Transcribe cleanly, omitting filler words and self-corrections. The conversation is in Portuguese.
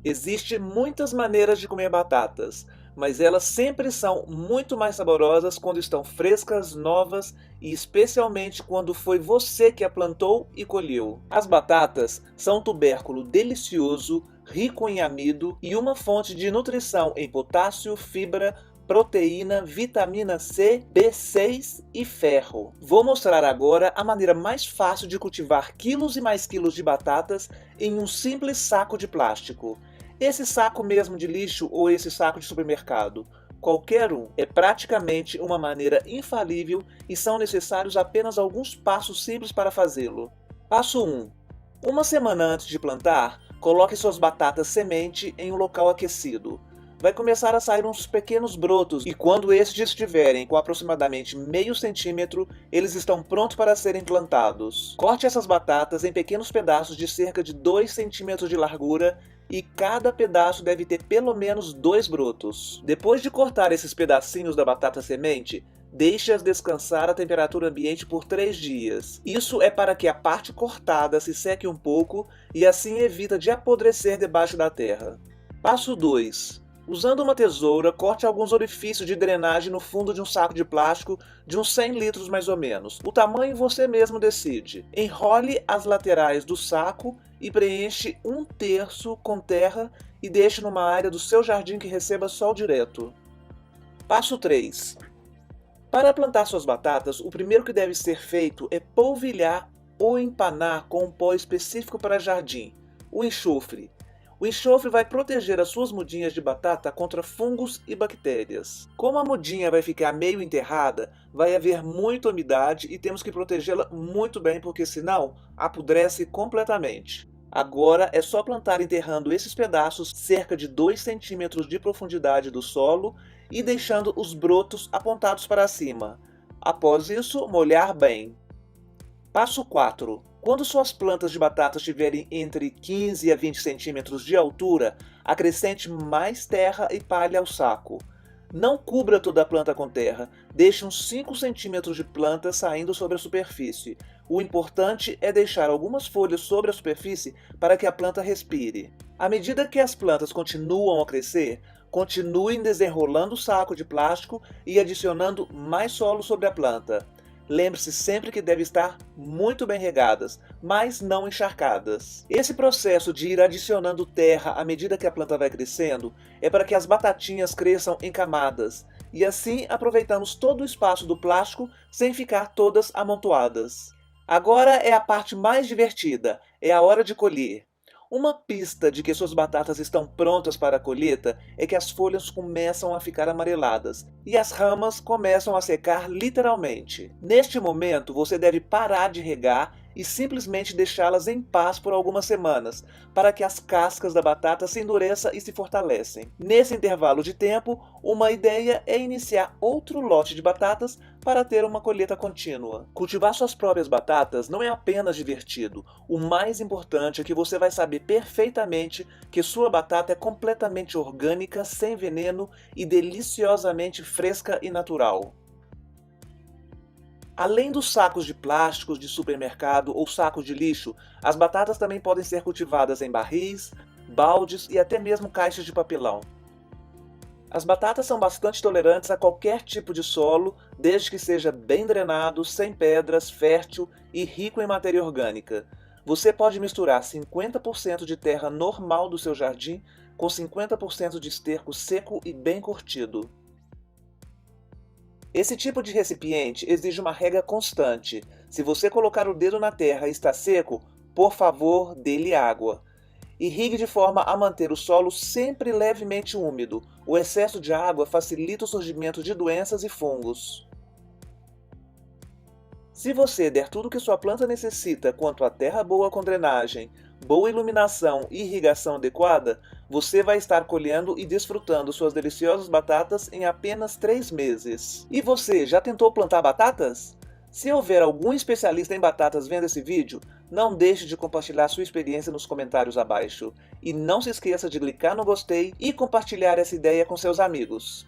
Existem muitas maneiras de comer batatas, mas elas sempre são muito mais saborosas quando estão frescas, novas e especialmente quando foi você que a plantou e colheu. As batatas são um tubérculo delicioso, rico em amido e uma fonte de nutrição em potássio, fibra, proteína, vitamina C, B6 e ferro. Vou mostrar agora a maneira mais fácil de cultivar quilos e mais quilos de batatas em um simples saco de plástico. Esse saco mesmo de lixo ou esse saco de supermercado, qualquer um, é praticamente uma maneira infalível e são necessários apenas alguns passos simples para fazê-lo. Passo 1. Uma semana antes de plantar, coloque suas batatas semente em um local aquecido. Vai começar a sair uns pequenos brotos e quando estes estiverem com aproximadamente meio centímetro, eles estão prontos para serem plantados. Corte essas batatas em pequenos pedaços de cerca de 2 centímetros de largura e cada pedaço deve ter pelo menos 2 brotos. Depois de cortar esses pedacinhos da batata semente, deixe-as descansar à temperatura ambiente por 3 dias. Isso é para que a parte cortada se seque um pouco e assim evita de apodrecer debaixo da terra. Passo 2. Usando uma tesoura, corte alguns orifícios de drenagem no fundo de um saco de plástico de uns 100 litros mais ou menos. O tamanho você mesmo decide. Enrole as laterais do saco e preenche 1/3 com terra e deixe numa área do seu jardim que receba sol direto. Passo 3. Para plantar suas batatas, o primeiro que deve ser feito é polvilhar ou empanar com um pó específico para jardim, o enxofre. O enxofre vai proteger as suas mudinhas de batata contra fungos e bactérias. Como a mudinha vai ficar meio enterrada, vai haver muita umidade e temos que protegê-la muito bem porque senão apodrece completamente. Agora é só plantar enterrando esses pedaços cerca de 2 centímetros de profundidade do solo e deixando os brotos apontados para cima. Após isso, molhar bem. Passo 4. Quando suas plantas de batata estiverem entre 15 a 20 centímetros de altura, acrescente mais terra e palha ao saco. Não cubra toda a planta com terra, deixe uns 5 centímetros de planta saindo sobre a superfície. O importante é deixar algumas folhas sobre a superfície para que a planta respire. À medida que as plantas continuam a crescer, continuem desenrolando o saco de plástico e adicionando mais solo sobre a planta. Lembre-se sempre que devem estar muito bem regadas, mas não encharcadas. Esse processo de ir adicionando terra à medida que a planta vai crescendo é para que as batatinhas cresçam em camadas, e assim aproveitamos todo o espaço do plástico sem ficar todas amontoadas. Agora é a parte mais divertida, é a hora de colher. Uma pista de que suas batatas estão prontas para a colheita é que as folhas começam a ficar amareladas e as ramas começam a secar literalmente. Neste momento, você deve parar de regar e simplesmente deixá-las em paz por algumas semanas, para que as cascas da batata se endureçam e se fortalecem. Nesse intervalo de tempo, uma ideia é iniciar outro lote de batatas para ter uma colheita contínua. Cultivar suas próprias batatas não é apenas divertido. O mais importante é que você vai saber perfeitamente que sua batata é completamente orgânica, sem veneno e deliciosamente fresca e natural. Além dos sacos de plásticos de supermercado ou sacos de lixo, as batatas também podem ser cultivadas em barris, baldes e até mesmo caixas de papelão. As batatas são bastante tolerantes a qualquer tipo de solo, desde que seja bem drenado, sem pedras, fértil e rico em matéria orgânica. Você pode misturar 50% de terra normal do seu jardim com 50% de esterco seco e bem curtido. Esse tipo de recipiente exige uma rega constante. Se você colocar o dedo na terra e está seco, por favor, dê-lhe água. Irrigue de forma a manter o solo sempre levemente úmido. O excesso de água facilita o surgimento de doenças e fungos. Se você der tudo o que sua planta necessita quanto a terra boa com drenagem, boa iluminação e irrigação adequada, você vai estar colhendo e desfrutando suas deliciosas batatas em apenas 3 meses. E você, já tentou plantar batatas? Se houver algum especialista em batatas vendo esse vídeo, não deixe de compartilhar sua experiência nos comentários abaixo. E não se esqueça de clicar no gostei e compartilhar essa ideia com seus amigos.